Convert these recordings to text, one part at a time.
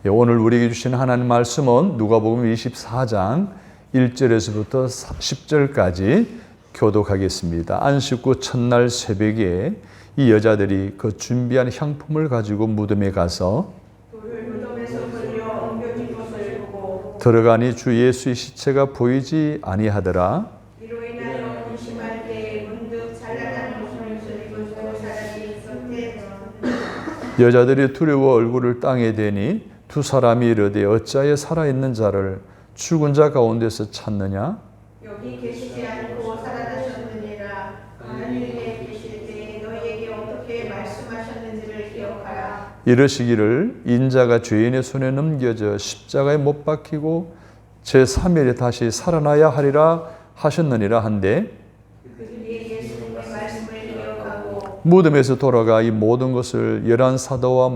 오늘 우리에게 주신 하나님 말씀은 누가복음 24장 1절에서부터 10절까지 교독하겠습니다. 안식 후 첫날 새벽에 이 여자들이 그 준비한 향품을 가지고 무덤에 가서 들어가니 주 예수의 시체가 보이지 아니하더라. 이로 인하여 의심할 때에 문득 찬란한 옷을 입은 사람이 있었대. 여자들이 두려워 얼굴을 땅에 대니 두 사람이 이르되 어찌하여 살아있는 자를 죽은 자 가운데서 찾느냐? 여기 계시지 않고 살아나셨느니라. 하늘에 계실 때 너희에게 어떻게 말씀하셨는지를 기억하라. 이르시기를 인자가 죄인의 손에 넘겨져 십자가에 못 박히고 제3일에 다시 살아나야 하리라 하셨느니라 한데 그들이 예수님의 말씀을 기억하고 무덤에서 돌아가 이 모든 것을 열한 사도와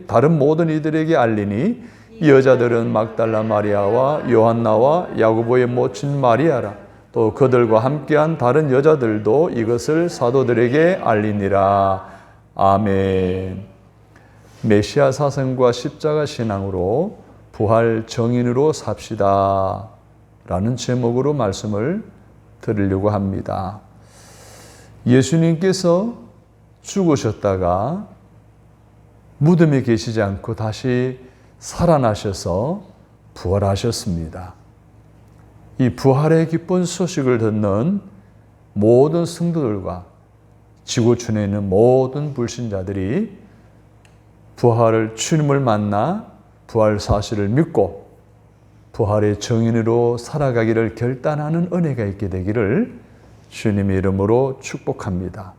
다른 모든 이들에게 알리니 이 여자들은 막달라 마리아와 요한나와 야고보의 모친 마리아라 또 그들과 함께한 다른 여자들도 이것을 사도들에게 알리니라. 아멘. 메시아 사상과 십자가 신앙으로 부활 정인으로 삽시다 라는 제목으로 말씀을 드리려고 합니다. 예수님께서 죽으셨다가 무덤에 계시지 않고 다시 살아나셔서 부활하셨습니다. 이 부활의 기쁜 소식을 듣는 모든 성도들과 지구촌에 있는 모든 불신자들이 주님을 만나 부활 사실을 믿고 부활의 정인으로 살아가기를 결단하는 은혜가 있게 되기를 주님의 이름으로 축복합니다.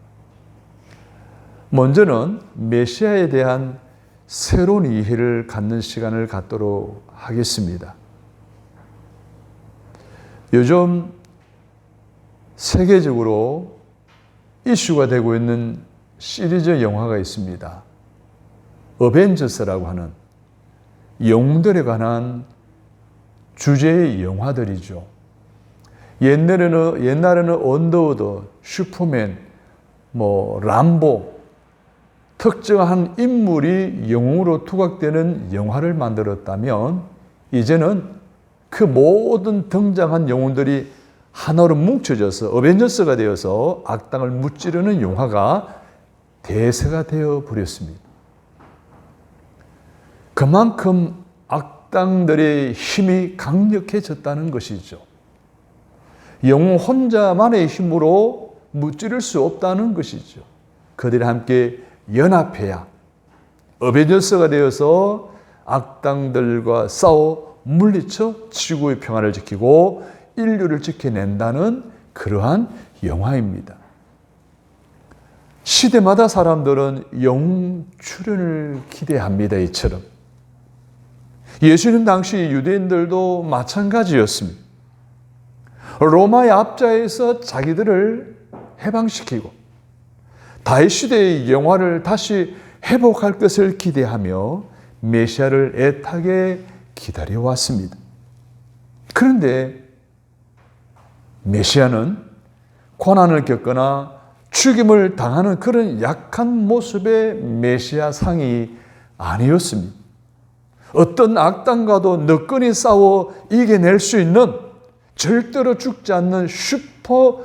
먼저는 메시아에 대한 새로운 이해를 갖는 시간을 갖도록 하겠습니다. 요즘 세계적으로 이슈가 되고 있는 시리즈 영화가 있습니다. 어벤져스라고 하는 영웅들에 관한 주제의 영화들이죠. 옛날에는 언더우드, 슈퍼맨, 람보, 특정한 인물이 영웅으로 투각되는 영화를 만들었다면 이제는 그 모든 등장한 영웅들이 하나로 뭉쳐져서 어벤져스가 되어서 악당을 무찌르는 영화가 대세가 되어 버렸습니다. 그만큼 악당들의 힘이 강력해졌다는 것이죠. 영웅 혼자만의 힘으로 무찌를 수 없다는 것이죠. 그들이 함께 연합해야 어벤져스가 되어서 악당들과 싸워 물리쳐 지구의 평화를 지키고 인류를 지켜낸다는 그러한 영화입니다. 시대마다 사람들은 영웅 출연을 기대합니다. 이처럼. 예수님 당시 유대인들도 마찬가지였습니다. 로마의 압자에서 자기들을 해방시키고 다윗 시대의 영화를 다시 회복할 것을 기대하며 메시아를 애타게 기다려왔습니다. 그런데 메시아는 고난을 겪거나 죽임을 당하는 그런 약한 모습의 메시아 상이 아니었습니다. 어떤 악당과도 너끈히 싸워 이겨낼 수 있는 절대로 죽지 않는 슈퍼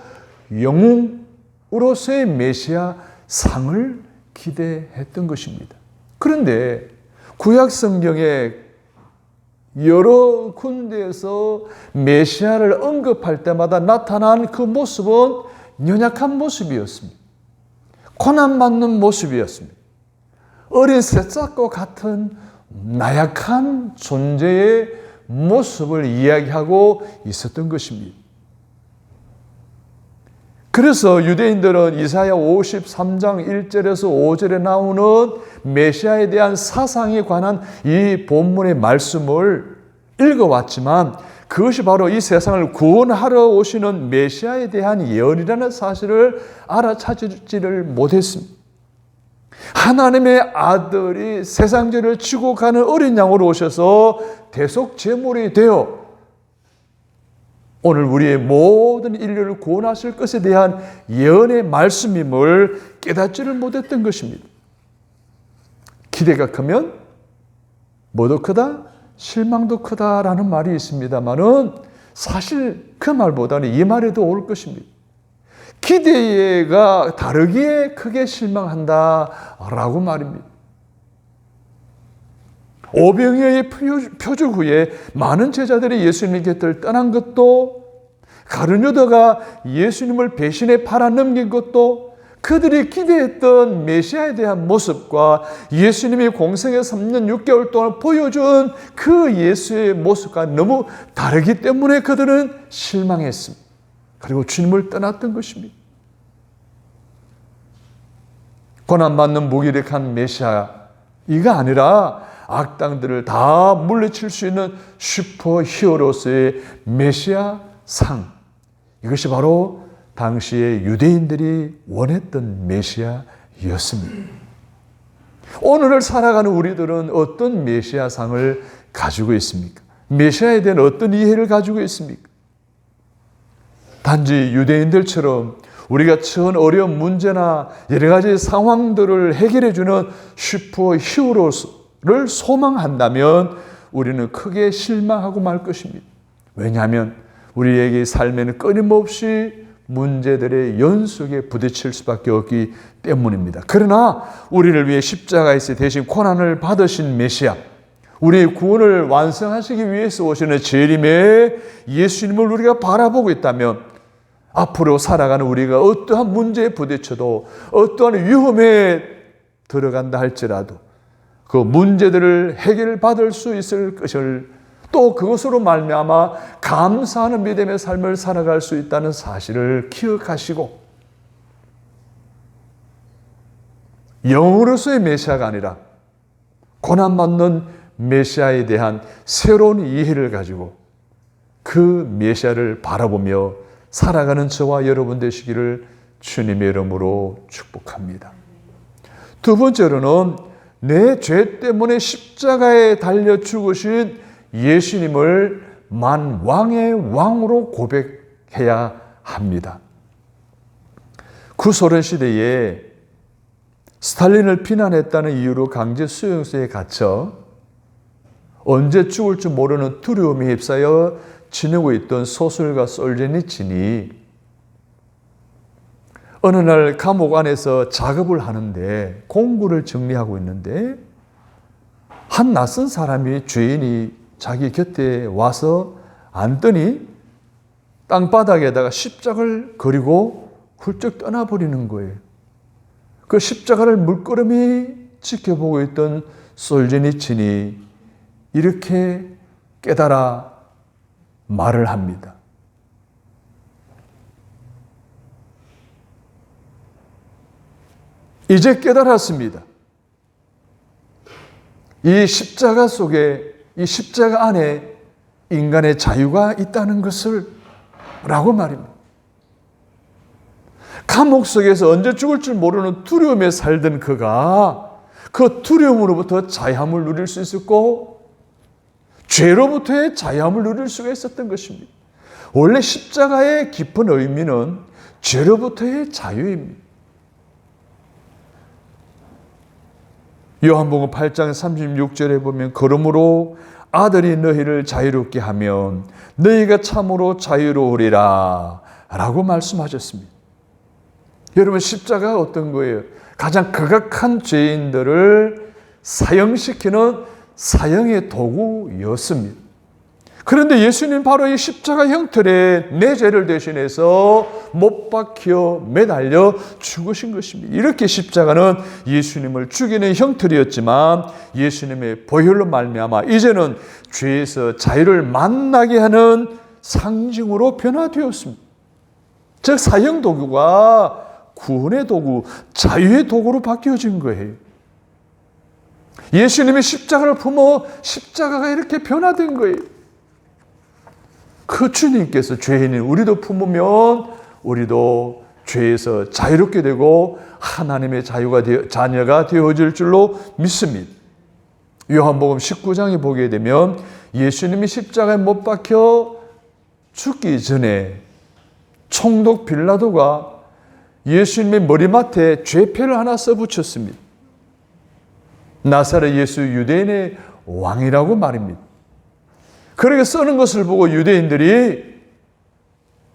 영웅으로서의 메시아 상을 기대했던 것입니다. 그런데 구약 성경에 여러 군데에서 메시아를 언급할 때마다 나타난 그 모습은 연약한 모습이었습니다. 고난받는 모습이었습니다. 어린 새싹과 같은 나약한 존재의 모습을 이야기하고 있었던 것입니다. 그래서 유대인들은 이사야 53장 1절에서 5절에 나오는 메시아에 대한 사상에 관한 이 본문의 말씀을 읽어왔지만 그것이 바로 이 세상을 구원하러 오시는 메시아에 대한 예언이라는 사실을 알아차지를 못했습니다. 하나님의 아들이 세상 죄를 지고 가는 어린 양으로 오셔서 대속 제물이 되어 오늘 우리의 모든 인류를 구원하실 것에 대한 예언의 말씀임을 깨닫지를 못했던 것입니다. 기대가 크면 뭐도 크다? 실망도 크다라는 말이 있습니다만은 사실 그 말보다는 이 말이 더 올 것입니다. 기대가 다르기에 크게 실망한다라고 말입니다. 오병이어의 표적 후에 많은 제자들이 예수님의 곁을 떠난 것도, 가룟 유다가 예수님을 배신에 팔아넘긴 것도, 그들이 기대했던 메시아에 대한 모습과 예수님이 공생의 3년 6개월 동안 보여준 그 예수의 모습과 너무 다르기 때문에 그들은 실망했습니다. 그리고 주님을 떠났던 것입니다. 고난받는 무기력한 메시아, 이가 아니라 악당들을 다 물리칠 수 있는 슈퍼 히어로스의 메시아 상, 이것이 바로 당시에 유대인들이 원했던 메시아였습니다. 오늘을 살아가는 우리들은 어떤 메시아 상을 가지고 있습니까? 메시아에 대한 어떤 이해를 가지고 있습니까? 단지 유대인들처럼 우리가 처한 어려운 문제나 여러 가지 상황들을 해결해 주는 슈퍼 히어로를 소망한다면 우리는 크게 실망하고 말 것입니다. 왜냐하면 우리에게 삶에는 끊임없이 문제들의 연속에 부딪힐 수밖에 없기 때문입니다. 그러나 우리를 위해 십자가에서 대신 고난을 받으신 메시아, 우리의 구원을 완성하시기 위해서 오시는 재림의 예수님을 우리가 바라보고 있다면 앞으로 살아가는 우리가 어떠한 문제에 부딪혀도, 어떠한 위험에 들어간다 할지라도 그 문제들을 해결받을 수 있을 것을, 또 그것으로 말미암아 감사하는 믿음의 삶을 살아갈 수 있다는 사실을 기억하시고, 영으로서의 메시아가 아니라 고난받는 메시아에 대한 새로운 이해를 가지고 그 메시아를 바라보며 살아가는 저와 여러분 되시기를 주님의 이름으로 축복합니다. 두 번째로는 내 죄 때문에 십자가에 달려 죽으신 예수님을 만왕의 왕으로 고백해야 합니다. 구소련 시대에 스탈린을 비난했다는 이유로 강제 수용소에 갇혀 언제 죽을지 모르는 두려움에 휩싸여 지내고 있던 소설가 솔제니친이 어느 날 감옥 안에서 작업을 하는데, 공구를 정리하고 있는데 한 낯선 사람이, 죄인이 자기 곁에 와서 앉더니 땅바닥에다가 십자가를 그리고 훌쩍 떠나버리는 거예요. 그 십자가를 물끄러미 지켜보고 있던 솔제니친이 이렇게 깨달아 말을 합니다. 이제 깨달았습니다. 이 십자가 속에, 이 십자가 안에 인간의 자유가 있다는 것을 라고 말입니다. 감옥 속에서 언제 죽을 줄 모르는 두려움에 살던 그가 그 두려움으로부터 자유함을 누릴 수 있었고, 죄로부터의 자유함을 누릴 수가 있었던 것입니다. 원래 십자가의 깊은 의미는 죄로부터의 자유입니다. 요한복음 8장 36절에 보면 그러므로 아들이 너희를 자유롭게 하면 너희가 참으로 자유로우리라 라고 말씀하셨습니다. 여러분, 십자가가 어떤 거예요? 가장 극악한 죄인들을 사형시키는 사형의 도구였습니다. 그런데 예수님 바로 이 십자가 형틀에 내 죄를 대신해서 못 박혀 매달려 죽으신 것입니다. 이렇게 십자가는 예수님을 죽이는 형틀이었지만 예수님의 보혈로 말미암아 이제는 죄에서 자유를 만나게 하는 상징으로 변화되었습니다. 즉 사형 도구가 구원의 도구, 자유의 도구로 바뀌어진 거예요. 예수님이 십자가를 품어 십자가가 이렇게 변화된 거예요. 그 주님께서 죄인인 우리도 품으면 우리도 죄에서 자유롭게 되고 하나님의 자녀가 되어질 줄로 믿습니다. 요한복음 19장에 보게 되면 예수님이 십자가에 못 박혀 죽기 전에 총독 빌라도가 예수님의 머리맡에 죄패를 하나 써붙였습니다. 나사렛 예수 유대인의 왕이라고 말입니다. 그렇게 쓰는 것을 보고 유대인들이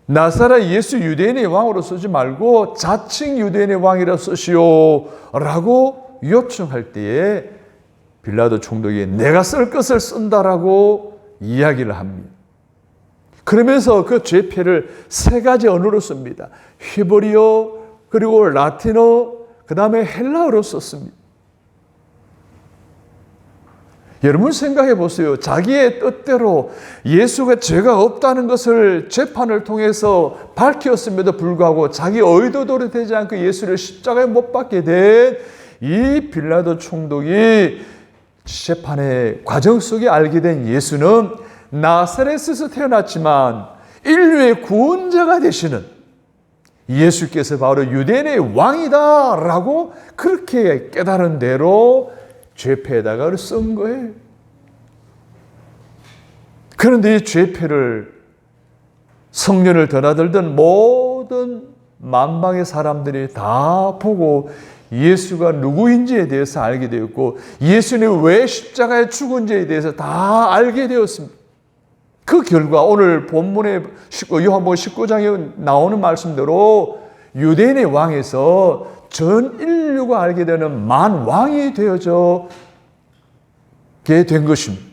나사렛 예수 유대인의 왕으로 쓰지 말고 자칭 유대인의 왕이라 쓰시오라고 요청할 때에 빌라도 총독이 내가 쓸 것을 쓴다라고 이야기를 합니다. 그러면서 그 죄패를 세 가지 언어로 씁니다. 히브리어, 그리고 라틴어, 그 다음에 헬라어로 썼습니다. 여러분 생각해 보세요. 자기의 뜻대로 예수가 죄가 없다는 것을 재판을 통해서 밝혔음에도 불구하고 자기 의도대로 되지 않고 예수를 십자가에 못 박게 된 이 빌라도 총독이 재판의 과정 속에 알게 된 예수는 나사렛에서 태어났지만 인류의 구원자가 되시는 예수께서 바로 유대인의 왕이다라고 그렇게 깨달은 대로 죄패에다가 쓴 거예요. 그런데 이 죄패를 성년을 드나들던 모든 만방의 사람들이 다 보고 예수가 누구인지에 대해서 알게 되었고 예수님이 왜 십자가에 죽은지에 대해서 다 알게 되었습니다. 그 결과 오늘 본문의 요한복음 19장에 나오는 말씀대로 유대인의 왕에서 전 인류가 알게 되는 만왕이 되어지게 된 것입니다.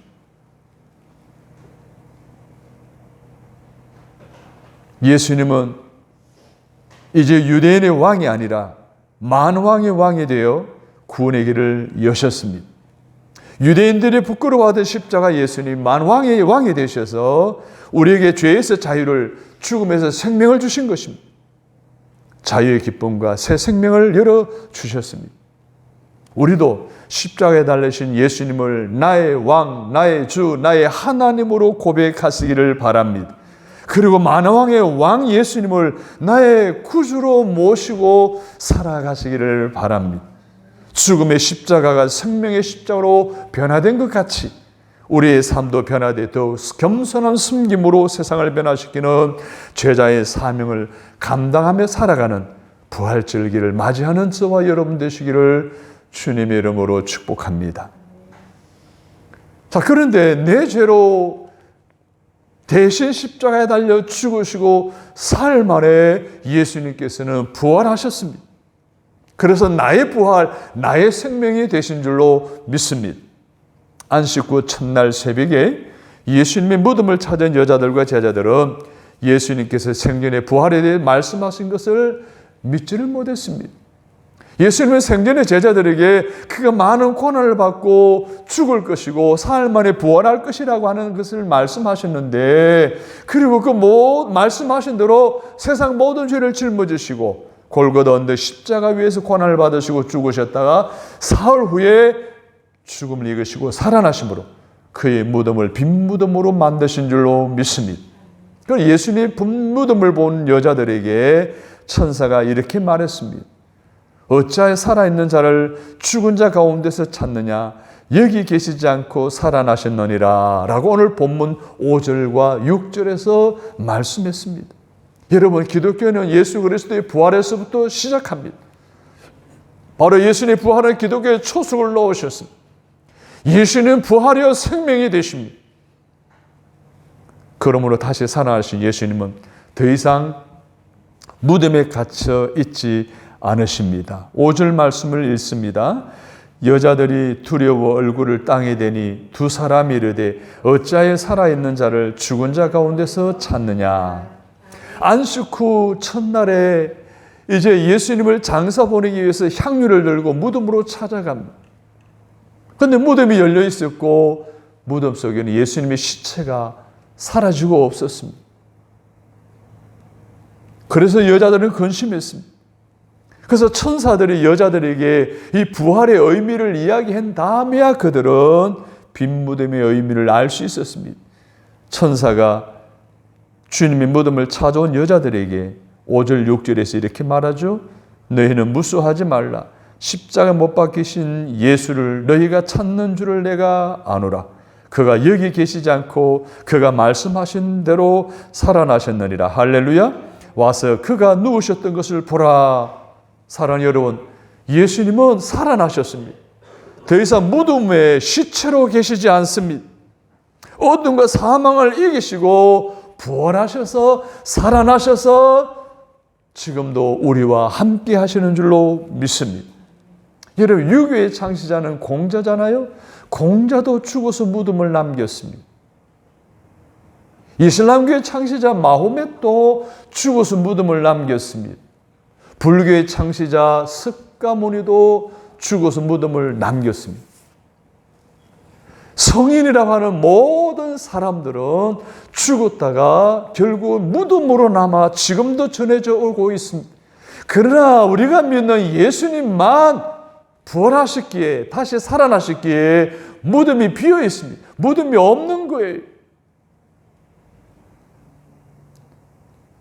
예수님은 이제 유대인의 왕이 아니라 만왕의 왕이 되어 구원의 길을 여셨습니다. 유대인들이 부끄러워하던 십자가 예수님 만왕의 왕이 되셔서 우리에게 죄에서 자유를, 죽음에서 생명을 주신 것입니다. 자유의 기쁨과 새 생명을 열어주셨습니다. 우리도 십자가에 달리신 예수님을 나의 왕, 나의 주, 나의 하나님으로 고백하시기를 바랍니다. 그리고 만왕의 왕 예수님을 나의 구주로 모시고 살아가시기를 바랍니다. 죽음의 십자가가 생명의 십자가로 변화된 것 같이 우리의 삶도 변화되 더욱 겸손한 숨김으로 세상을 변화시키는 제자의 사명을 감당하며 살아가는 부활절기를 맞이하는 저와 여러분 되시기를 주님의 이름으로 축복합니다. 자, 그런데 내 죄로 대신 십자가에 달려 죽으시고 사흘 만에 예수님께서는 부활하셨습니다. 그래서 나의 부활, 나의 생명이 되신 줄로 믿습니다. 안식 후 첫날 새벽에 예수님의 무덤을 찾은 여자들과 제자들은 예수님께서 생전에 부활에 대해 말씀하신 것을 믿지를 못했습니다. 예수님은 생전에 제자들에게 그가 많은 고난을 받고 죽을 것이고 사흘 만에 부활할 것이라고 하는 것을 말씀하셨는데, 그리고 그 말씀하신 대로 세상 모든 죄를 짊어지시고 골고다 언덕 십자가 위에서 고난을 받으시고 죽으셨다가 사흘 후에 죽음을 이기시고 살아나심으로 그의 무덤을 빈 무덤으로 만드신 줄로 믿습니다. 그럼 예수님의 빈 무덤을 본 여자들에게 천사가 이렇게 말했습니다. 어찌하여 살아있는 자를 죽은 자 가운데서 찾느냐? 여기 계시지 않고 살아나셨느니라 라고 오늘 본문 5절과 6절에서 말씀했습니다. 여러분, 기독교는 예수 그리스도의 부활에서부터 시작합니다. 바로 예수님의 부활은 기독교의 초석을 놓으셨습니다. 예수님은 부활이여 생명이 되십니다. 그러므로 다시 살아나신 예수님은 더 이상 무덤에 갇혀 있지 않으십니다. 5절 말씀을 읽습니다. 여자들이 두려워 얼굴을 땅에 대니 두 사람이 이르되 어찌하여 살아있는 자를 죽은 자 가운데서 찾느냐? 안식 후 첫날에 이제 예수님을 장사 보내기 위해서 향유를 들고 무덤으로 찾아갑니다. 그런데 무덤이 열려 있었고 무덤 속에는 예수님의 시체가 사라지고 없었습니다. 그래서 여자들은 근심했습니다. 그래서 천사들이 여자들에게 이 부활의 의미를 이야기한 다음에야 그들은 빈 무덤의 의미를 알 수 있었습니다. 천사가 주님의 무덤을 찾아온 여자들에게 5절 6절에서 이렇게 말하죠. 너희는 무수하지 말라. 십자가 못 박히신 예수를 너희가 찾는 줄을 내가 아노라. 그가 여기 계시지 않고 그가 말씀하신 대로 살아나셨느니라. 할렐루야. 와서 그가 누우셨던 것을 보라. 사랑하는 여러분, 예수님은 살아나셨습니다. 더 이상 무덤의 시체로 계시지 않습니다. 어둠과 사망을 이기시고 부활하셔서 살아나셔서 지금도 우리와 함께 하시는 줄로 믿습니다. 여러분, 유교의 창시자는 공자잖아요. 공자도 죽어서 무덤을 남겼습니다. 이슬람교의 창시자 마호멧도 죽어서 무덤을 남겼습니다. 불교의 창시자 석가모니도 죽어서 무덤을 남겼습니다. 성인이라고 하는 모든 사람들은 죽었다가 결국 무덤으로 남아 지금도 전해져 오고 있습니다. 그러나 우리가 믿는 예수님만 부활하셨기에, 다시 살아나셨기에 무덤이 비어 있습니다. 무덤이 없는 거예요.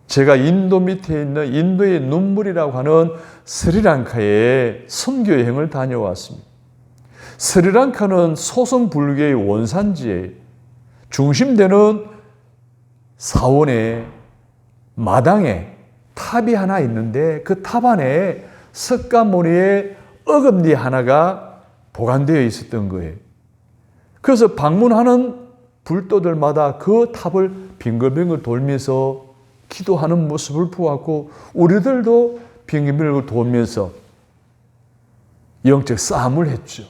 제가 인도 밑에 있는 인도의 눈물이라고 하는 스리랑카에 선교 여행을 다녀왔습니다. 스리랑카는 소선 불교의 원산지에 중심되는 사원의 마당에 탑이 하나 있는데 그 탑 안에 석가모니의 어금니 하나가 보관되어 있었던 거예요. 그래서 방문하는 불도들마다 그 탑을 빙글빙글 돌면서 기도하는 모습을 보았고, 우리들도 빙글빙글 돌면서 영적 싸움을 했죠.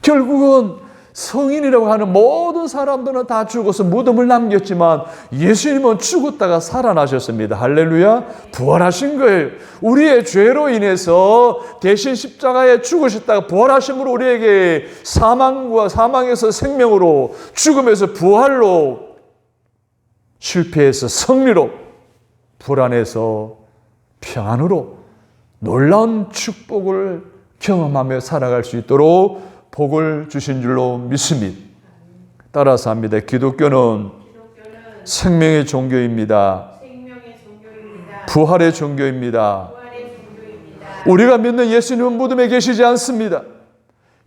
결국은 성인이라고 하는 모든 사람들은 다 죽어서 무덤을 남겼지만 예수님은 죽었다가 살아나셨습니다. 할렐루야. 부활하신 거예요. 우리의 죄로 인해서 대신 십자가에 죽으셨다가 부활하심으로 우리에게 사망에서 생명으로, 죽음에서 부활로, 실패에서 승리로, 불안에서 평안으로 놀라운 축복을 경험하며 살아갈 수 있도록 복을 주신 줄로 믿습니다. 따라서 합니다. 기독교는 생명의 종교입니다. 부활의 종교입니다. 우리가 믿는 예수님은 무덤에 계시지 않습니다.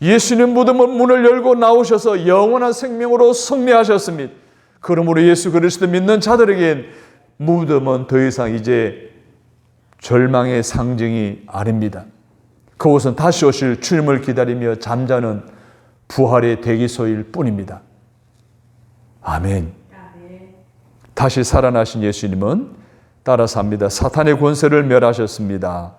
예수님 무덤은 문을 열고 나오셔서 영원한 생명으로 승리하셨습니다. 그러므로 예수 그리스도 믿는 자들에겐 무덤은 더 이상 이제 절망의 상징이 아닙니다. 그곳은 다시 오실 주님을 기다리며 잠자는 부활의 대기소일 뿐입니다. 아멘. 다시 살아나신 예수님은 따라서 합니다. 사탄의 권세를 멸하셨습니다.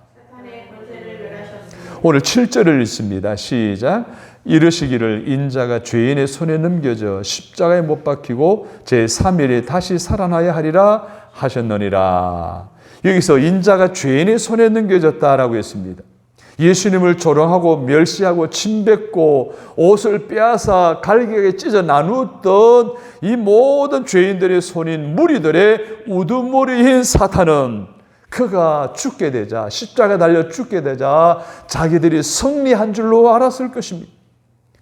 오늘 7절을 읽습니다. 시작. 이르시기를 인자가 죄인의 손에 넘겨져 십자가에 못 박히고 제3일에 다시 살아나야 하리라 하셨느니라. 여기서 인자가 죄인의 손에 넘겨졌다라고 했습니다. 예수님을 조롱하고 멸시하고 침뱉고 옷을 빼앗아 갈기게 찢어 나누었던 이 모든 죄인들의 손인 무리들의 우두머리인 사탄은 그가 죽게 되자, 십자가에 달려 죽게 되자 자기들이 승리한 줄로 알았을 것입니다.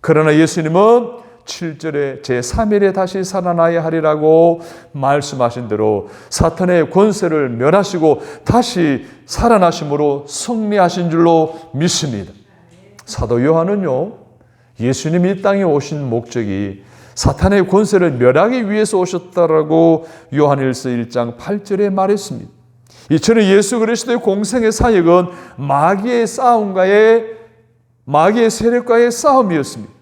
그러나 예수님은 7절에 제3일에 다시 살아나야 하리라고 말씀하신 대로 사탄의 권세를 멸하시고 다시 살아나심으로 승리하신 줄로 믿습니다. 사도 요한은요, 예수님이 이 땅에 오신 목적이 사탄의 권세를 멸하기 위해서 오셨다라고 요한일서 1장 8절에 말했습니다. 이처럼 예수 그리스도의 공생의 사역은 마귀의 세력과의 싸움이었습니다.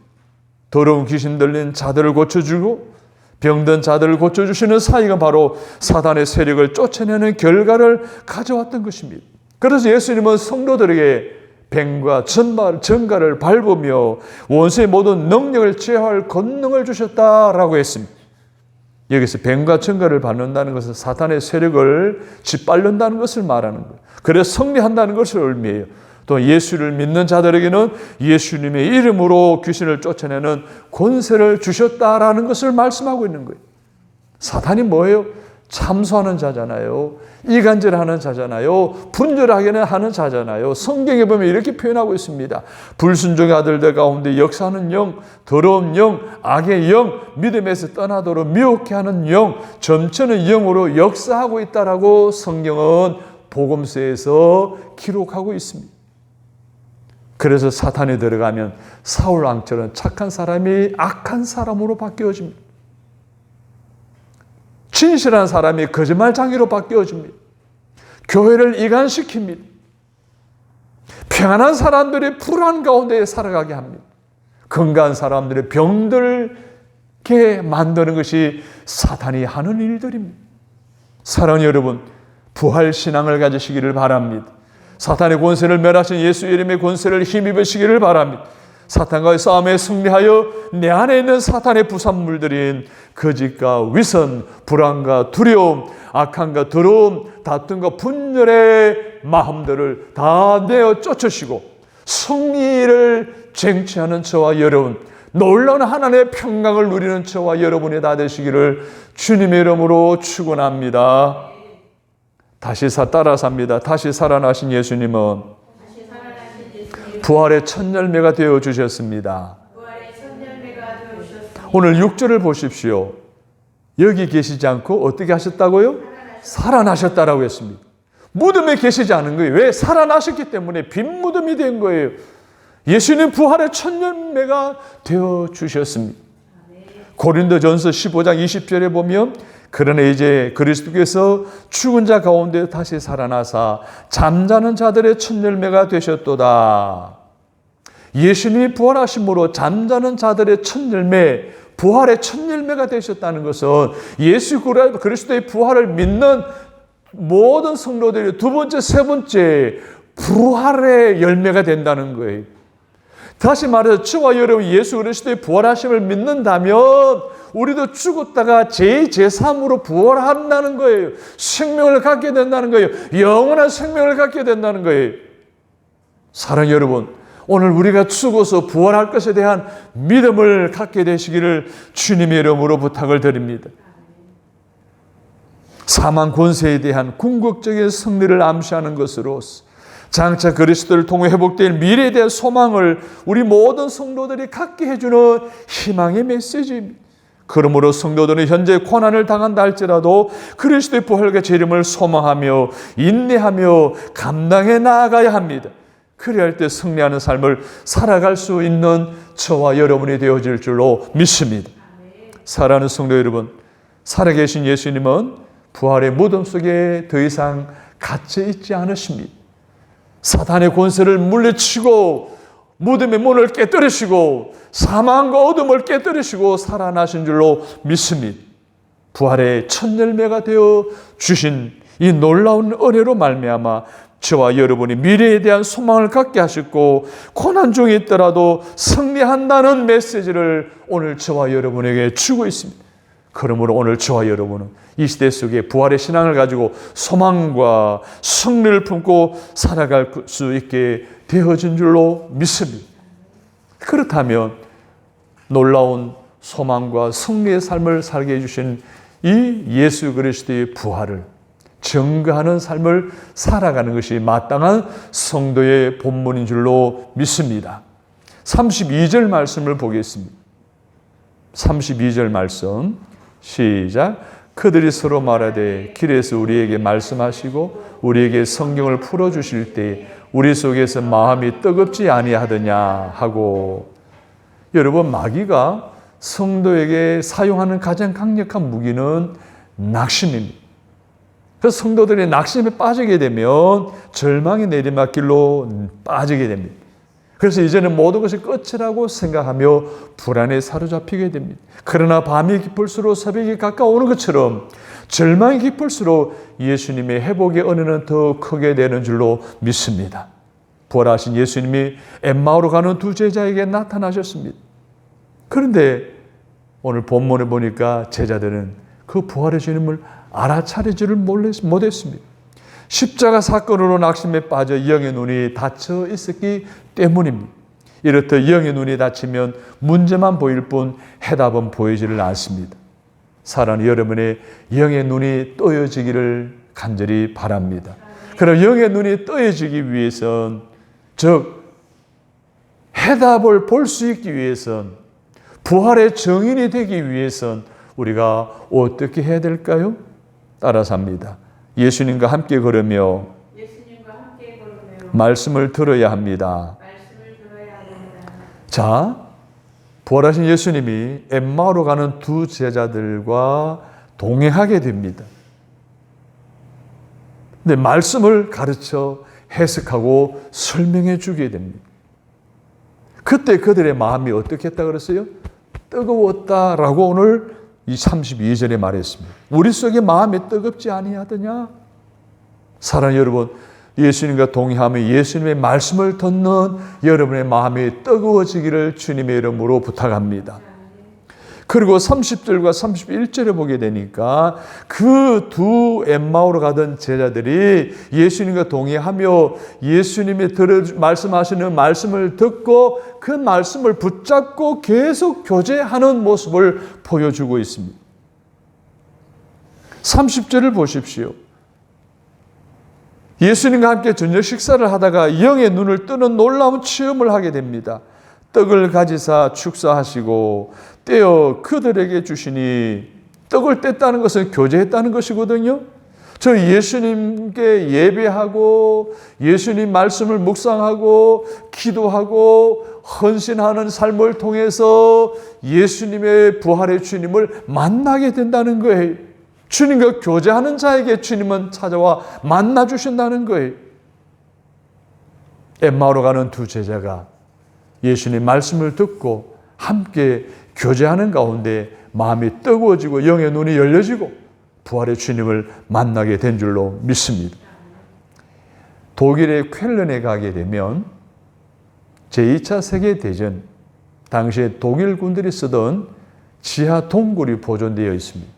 더러운 귀신 들린 자들을 고쳐주고 병든 자들을 고쳐주시는 사역은 바로 사단의 세력을 쫓아내는 결과를 가져왔던 것입니다. 그래서 예수님은 성도들에게 뱀과 전갈을 밟으며 원수의 모든 능력을 제어할 권능을 주셨다라고 했습니다. 여기서 뱀과 전갈을 밟는다는 것은 사탄의 세력을 짓밟는다는 것을 말하는 거예요. 그래서 승리한다는 것을 의미해요. 또 예수를 믿는 자들에게는 예수님의 이름으로 귀신을 쫓아내는 권세를 주셨다라는 것을 말씀하고 있는 거예요. 사탄이 뭐예요? 참소하는 자잖아요. 이간질하는 자잖아요. 분열하게 하는 자잖아요. 성경에 보면 이렇게 표현하고 있습니다. 불순종의 아들들 가운데 역사하는 영, 더러운 영, 악의 영, 믿음에서 떠나도록 미혹해 하는 영, 점치는 영으로 역사하고 있다라고 성경은 복음서에서 기록하고 있습니다. 그래서 사탄이 들어가면 사울 왕처럼 착한 사람이 악한 사람으로 바뀌어집니다. 진실한 사람이 거짓말장이로 바뀌어집니다. 교회를 이간시킵니다. 평안한 사람들의 불안 가운데 살아가게 합니다. 건강한 사람들의 병들게 만드는 것이 사탄이 하는 일들입니다. 사랑하는 여러분, 부활신앙을 가지시기를 바랍니다. 사탄의 권세를 멸하신 예수 이름의 권세를 힘입으시기를 바랍니다. 사탄과의 싸움에 승리하여 내 안에 있는 사탄의 부산물들인 거짓과 위선, 불안과 두려움, 악함과 더러움, 다툼과 분열의 마음들을 다 내어 쫓으시고 승리를 쟁취하는 저와 여러분, 놀라운 하나님의 평강을 누리는 저와 여러분이 다 되시기를 주님의 이름으로 축원합니다. 다시 따라삽니다. 다시 살아나신 예수님은 부활의 첫 열매가 되어 주셨습니다. 오늘 6절을 보십시오. 여기 계시지 않고 어떻게 하셨다고요? 살아나셨다라고 했습니다. 무덤에 계시지 않은 거예요. 왜? 살아나셨기 때문에 빈 무덤이 된 거예요. 예수님 부활의 첫 열매가 되어 주셨습니다. 고린도전서 15장 20절에 보면 그러나 이제 그리스도께서 죽은 자 가운데 다시 살아나사 잠자는 자들의 첫 열매가 되셨도다. 예수님이 부활하심으로 잠자는 자들의 첫 열매, 부활의 첫 열매가 되셨다는 것은 예수 그리스도의 부활을 믿는 모든 성도들이 두 번째, 세 번째 부활의 열매가 된다는 거예요. 다시 말해서 저와 여러분 예수 그리스도의 부활하심을 믿는다면 우리도 죽었다가 제3으로 부활한다는 거예요. 생명을 갖게 된다는 거예요. 영원한 생명을 갖게 된다는 거예요. 사랑하는 여러분, 오늘 우리가 죽어서 부활할 것에 대한 믿음을 갖게 되시기를 주님의 이름으로 부탁을 드립니다. 사망 권세에 대한 궁극적인 승리를 암시하는 것으로서 장차 그리스도를 통해 회복될 미래에 대한 소망을 우리 모든 성도들이 갖게 해주는 희망의 메시지입니다. 그러므로 성도들은 현재 고난을 당한다 할지라도 그리스도의 부활과 재림을 소망하며 인내하며 감당해 나아가야 합니다. 그래야 할 때 승리하는 삶을 살아갈 수 있는 저와 여러분이 되어질 줄로 믿습니다. 사랑하는 성도 여러분, 살아계신 예수님은 부활의 무덤 속에 더 이상 갇혀 있지 않으십니다. 사탄의 권세를 물리치고 무덤의 문을 깨뜨리시고 사망과 어둠을 깨뜨리시고 살아나신 줄로 믿습니다. 부활의 첫 열매가 되어 주신 이 놀라운 은혜로 말미암아 저와 여러분이 미래에 대한 소망을 갖게 하셨고 고난 중에 있더라도 승리한다는 메시지를 오늘 저와 여러분에게 주고 있습니다. 그러므로 오늘 저와 여러분은 이 시대 속에 부활의 신앙을 가지고 소망과 승리를 품고 살아갈 수 있게 되어진 줄로 믿습니다. 그렇다면 놀라운 소망과 승리의 삶을 살게 해주신 이 예수 그리스도의 부활을 증거하는 삶을 살아가는 것이 마땅한 성도의 본분인 줄로 믿습니다. 32절 말씀을 보겠습니다. 32절 말씀 시작. 그들이 서로 말하되 길에서 우리에게 말씀하시고 우리에게 성경을 풀어주실 때 우리 속에서 마음이 뜨겁지 아니하더냐 하고. 여러분, 마귀가 성도에게 사용하는 가장 강력한 무기는 낙심입니다. 그래서 성도들이 낙심에 빠지게 되면 절망의 내리막길로 빠지게 됩니다. 그래서 이제는 모든 것이 끝이라고 생각하며 불안에 사로잡히게 됩니다. 그러나 밤이 깊을수록 새벽이 가까워오는 것처럼 절망이 깊을수록 예수님의 회복의 은혜는 더 크게 되는 줄로 믿습니다. 부활하신 예수님이 엠마오로 가는 두 제자에게 나타나셨습니다. 그런데 오늘 본문에 보니까 제자들은 그 부활의 주님을 알아차리지를 못했습니다. 십자가 사건으로 낙심에 빠져 영의 눈이 닫혀 있었기 때문입니다. 이렇듯 영의 눈이 닫히면 문제만 보일 뿐 해답은 보이지를 않습니다. 사랑하는 여러분의 영의 눈이 떠여지기를 간절히 바랍니다. 그럼 영의 눈이 떠여지기 위해선, 즉 해답을 볼 수 있기 위해선, 부활의 증인이 되기 위해선 우리가 어떻게 해야 될까요? 따라서 합니다. 예수님과 함께 걸으며 말씀을 들어야 합니다. 자, 부활하신 예수님이 엠마오로 가는 두 제자들과 동행하게 됩니다. 근데 말씀을 가르쳐 해석하고 설명해 주게 됩니다. 그때 그들의 마음이 어떻게 했다 그랬어요? 뜨거웠다라고 오늘 이 32절에 말했습니다. 우리 속에 마음이 뜨겁지 아니하더냐? 사랑하는 여러분, 예수님과 동행하며 예수님의 말씀을 듣는 여러분의 마음이 뜨거워지기를 주님의 이름으로 부탁합니다. 그리고 30절과 31절에 보게 되니까 그 두 엠마오로 가던 제자들이 예수님과 동행하며 예수님이 말씀하시는 말씀을 듣고 그 말씀을 붙잡고 계속 교제하는 모습을 보여주고 있습니다. 30절을 보십시오. 예수님과 함께 저녁 식사를 하다가 영의 눈을 뜨는 놀라운 체험을 하게 됩니다. 떡을 가지사 축사하시고 떼어 그들에게 주시니, 떡을 뗐다는 것은 교제했다는 것이거든요. 저 예수님께 예배하고 예수님 말씀을 묵상하고 기도하고 헌신하는 삶을 통해서 예수님의 부활의 주님을 만나게 된다는 거예요. 주님과 교제하는 자에게 주님은 찾아와 만나 주신다는 거예요. 엠마오로 가는 두 제자가 예수님 말씀을 듣고 함께 교제하는 가운데 마음이 뜨거워지고 영의 눈이 열려지고 부활의 주님을 만나게 된 줄로 믿습니다. 독일의 쾰른에 가게 되면 제2차 세계대전 당시에 독일 군들이 쓰던 지하 동굴이 보존되어 있습니다.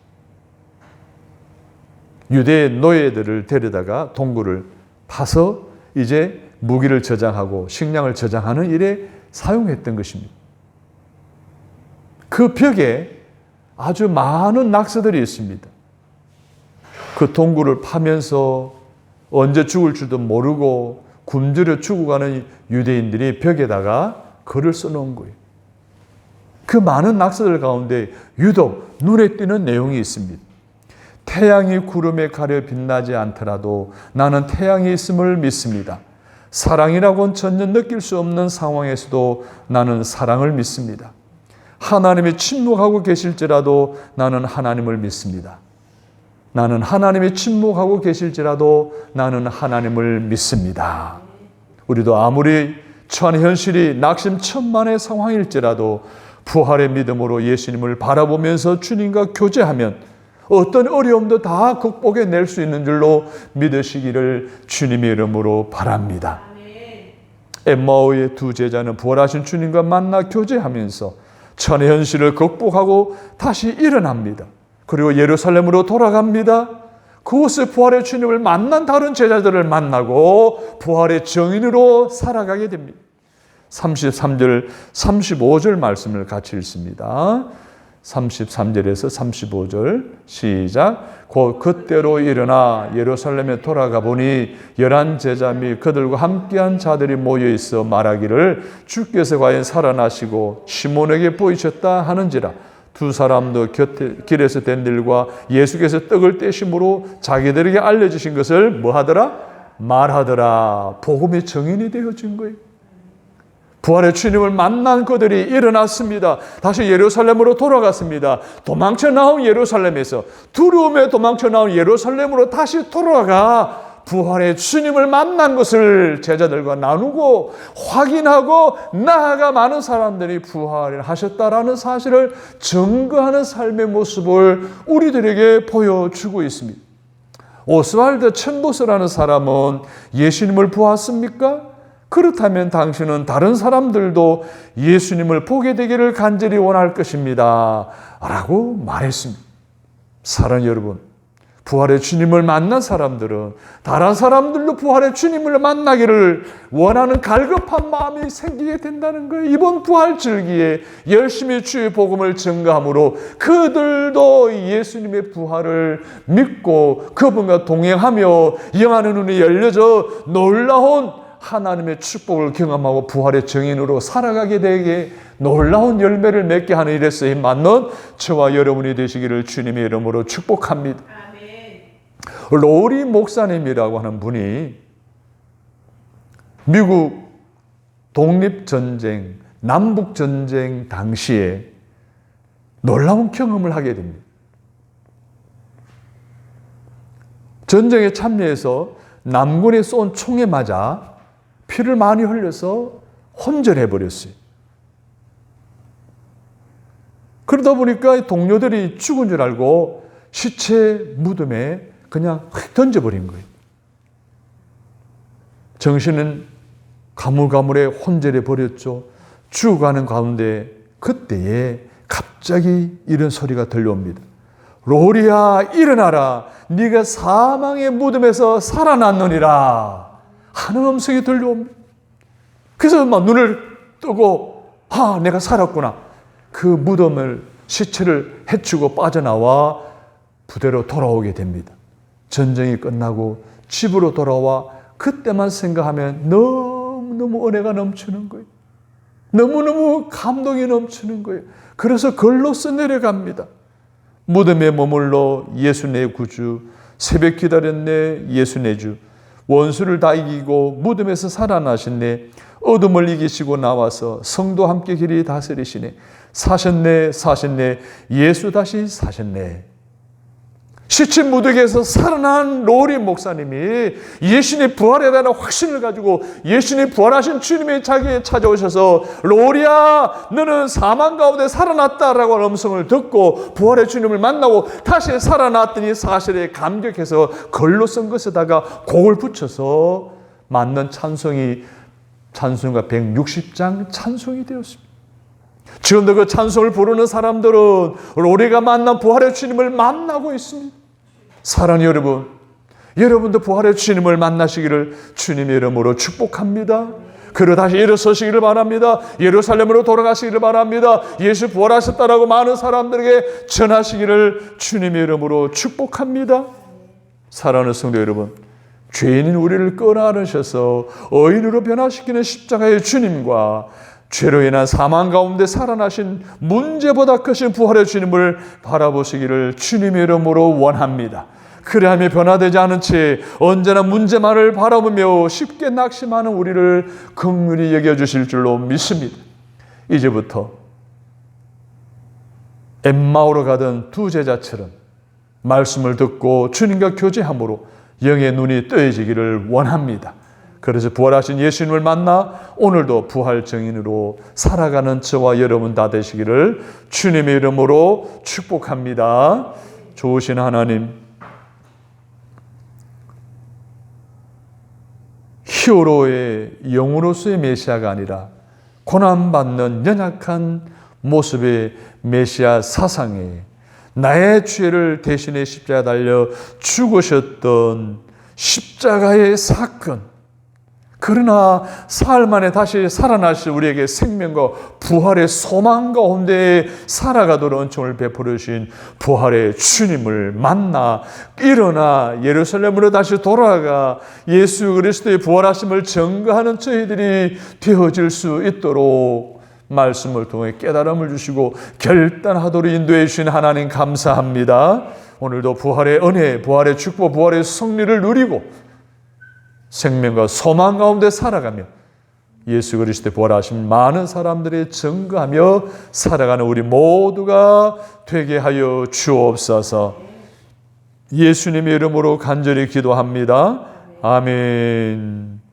유대 노예들을 데려다가 동굴을 파서 이제 무기를 저장하고 식량을 저장하는 일에 사용했던 것입니다. 그 벽에 아주 많은 낙서들이 있습니다. 그 동굴을 파면서 언제 죽을 줄도 모르고 굶주려 죽어가는 유대인들이 벽에다가 글을 써놓은 거예요. 그 많은 낙서들 가운데 유독 눈에 띄는 내용이 있습니다. 태양이 구름에 가려 빛나지 않더라도 나는 태양이 있음을 믿습니다. 사랑이라고는 전혀 느낄 수 없는 상황에서도 나는 사랑을 믿습니다. 하나님이 침묵하고 계실지라도 나는 하나님을 믿습니다. 나는 하나님이 침묵하고 계실지라도 나는 하나님을 믿습니다. 우리도 아무리 처한 현실이 낙심천만의 상황일지라도 부활의 믿음으로 예수님을 바라보면서 주님과 교제하면 어떤 어려움도 다 극복해낼 수 있는 줄로 믿으시기를 주님의 이름으로 바랍니다. 엠마오의 두 제자는 부활하신 주님과 만나 교제하면서 천의 현실을 극복하고 다시 일어납니다. 그리고 예루살렘으로 돌아갑니다. 그곳에 부활의 주님을 만난 다른 제자들을 만나고 부활의 증인으로 살아가게 됩니다. 33절, 35절 말씀을 같이 읽습니다. 33절에서 35절 시작. 곧 그때로 일어나 예루살렘에 돌아가 보니 11 제자 및 그들과 함께한 자들이 모여 있어 말하기를 주께서 과연 살아나시고 시몬에게 보이셨다 하는지라. 두 사람도 길에서 된 일과 예수께서 떡을 떼심으로 자기들에게 알려주신 것을 뭐 하더라? 말하더라. 복음의 증인이 되어진 거예요. 부활의 주님을 만난 그들이 일어났습니다. 다시 예루살렘으로 돌아갔습니다. 도망쳐 나온 예루살렘에서 두려움에 도망쳐 나온 예루살렘으로 다시 돌아가 부활의 주님을 만난 것을 제자들과 나누고 확인하고 나아가 많은 사람들이 부활을 하셨다라는 사실을 증거하는 삶의 모습을 우리들에게 보여주고 있습니다. 오스왈드 쳔보스라는 사람은 예수님을 보았습니까? 그렇다면 당신은 다른 사람들도 예수님을 보게 되기를 간절히 원할 것입니다. 라고 말했습니다. 사랑하는 여러분, 부활의 주님을 만난 사람들은 다른 사람들도 부활의 주님을 만나기를 원하는 갈급한 마음이 생기게 된다는 거예요. 이번 부활 절기에 열심히 주의 복음을 증거함으로 그들도 예수님의 부활을 믿고 그분과 동행하며 영안의 눈이 열려져 놀라운 하나님의 축복을 경험하고 부활의 증인으로 살아가게 되게 놀라운 열매를 맺게 하는 일에 쓰임 받는 저와 여러분이 되시기를 주님의 이름으로 축복합니다. 아멘. 로리 목사님이라고 하는 분이 미국 독립전쟁, 남북전쟁 당시에 놀라운 경험을 하게 됩니다. 전쟁에 참여해서 남군이 쏜 총에 맞아 피를 많이 흘려서 혼절해 버렸어요. 그러다 보니까 동료들이 죽은 줄 알고 시체 무덤에 그냥 휙 던져버린 거예요. 정신은 가물가물해 혼절해 버렸죠. 죽어가는 가운데 그때에 갑자기 이런 소리가 들려옵니다. 로리야, 일어나라. 네가 사망의 무덤에서 살아났느니라 하는 음성이 들려옵니다. 그래서 막 눈을 뜨고 내가 살았구나. 그 무덤을 시체를 헤치고 빠져나와 부대로 돌아오게 됩니다. 전쟁이 끝나고 집으로 돌아와 그때만 생각하면 너무너무 은혜가 넘치는 거예요. 너무너무 감동이 넘치는 거예요. 그래서 걸로서 내려갑니다. 무덤에 머물러 예수 내 구주, 새벽 기다렸네 예수 내 주, 원수를 다 이기고 무덤에서 살아나셨네, 어둠을 이기시고 나와서 성도 함께 길이 다스리시네, 사셨네 사셨네 예수 다시 사셨네. 시체 무덤에서 살아난 로리 목사님이 예수님의 부활에 대한 확신을 가지고 예수님이 부활하신 주님이 자기에 찾아오셔서 로리야 너는 사망 가운데 살아났다라고 하는 음성을 듣고 부활의 주님을 만나고 다시 살아났더니 사실에 감격해서 걸로 쓴 것에다가 곡을 붙여서 만든 찬송이 찬송가 160장 찬송이 되었습니다. 지금도 그 찬송을 부르는 사람들은 우리가 만난 부활의 주님을 만나고 있습니다. 사랑하는 여러분, 여러분도 부활의 주님을 만나시기를 주님의 이름으로 축복합니다. 그리고 다시 일어서시기를 바랍니다. 예루살렘으로 돌아가시기를 바랍니다. 예수 부활하셨다라고 많은 사람들에게 전하시기를 주님의 이름으로 축복합니다. 사랑하는 성도 여러분, 죄인인 우리를 끌어안으셔서 의인으로 변화시키는 십자가의 주님과 죄로 인한 사망 가운데 살아나신 문제보다 크신 부활의 주님을 바라보시기를 주님의 이름으로 원합니다. 그리하며 변화되지 않은 채 언제나 문제만을 바라보며 쉽게 낙심하는 우리를 긍휼히 여겨주실 줄로 믿습니다. 이제부터 엠마오로 가던 두 제자처럼 말씀을 듣고 주님과 교제함으로 영의 눈이 뜨여지기를 원합니다. 그래서 부활하신 예수님을 만나 오늘도 부활 증인으로 살아가는 저와 여러분 다 되시기를 주님의 이름으로 축복합니다. 좋으신 하나님, 히어로의 영으로서의 메시아가 아니라 고난받는 연약한 모습의 메시아 사상에 나의 죄를 대신해 십자가에 달려 죽으셨던 십자가의 사건, 그러나 사흘 만에 다시 살아나실 우리에게 생명과 부활의 소망 가운데 살아가도록 은총을 베풀어 주신 부활의 주님을 만나 일어나 예루살렘으로 다시 돌아가 예수 그리스도의 부활하심을 증거하는 저희들이 되어질 수 있도록 말씀을 통해 깨달음을 주시고 결단하도록 인도해 주신 하나님 감사합니다. 오늘도 부활의 은혜, 부활의 축복, 부활의 승리를 누리고 생명과 소망 가운데 살아가며 예수 그리스도의 부활하신 많은 사람들이 증거하며 살아가는 우리 모두가 되게 하여 주옵소서. 예수님의 이름으로 간절히 기도합니다. 아멘.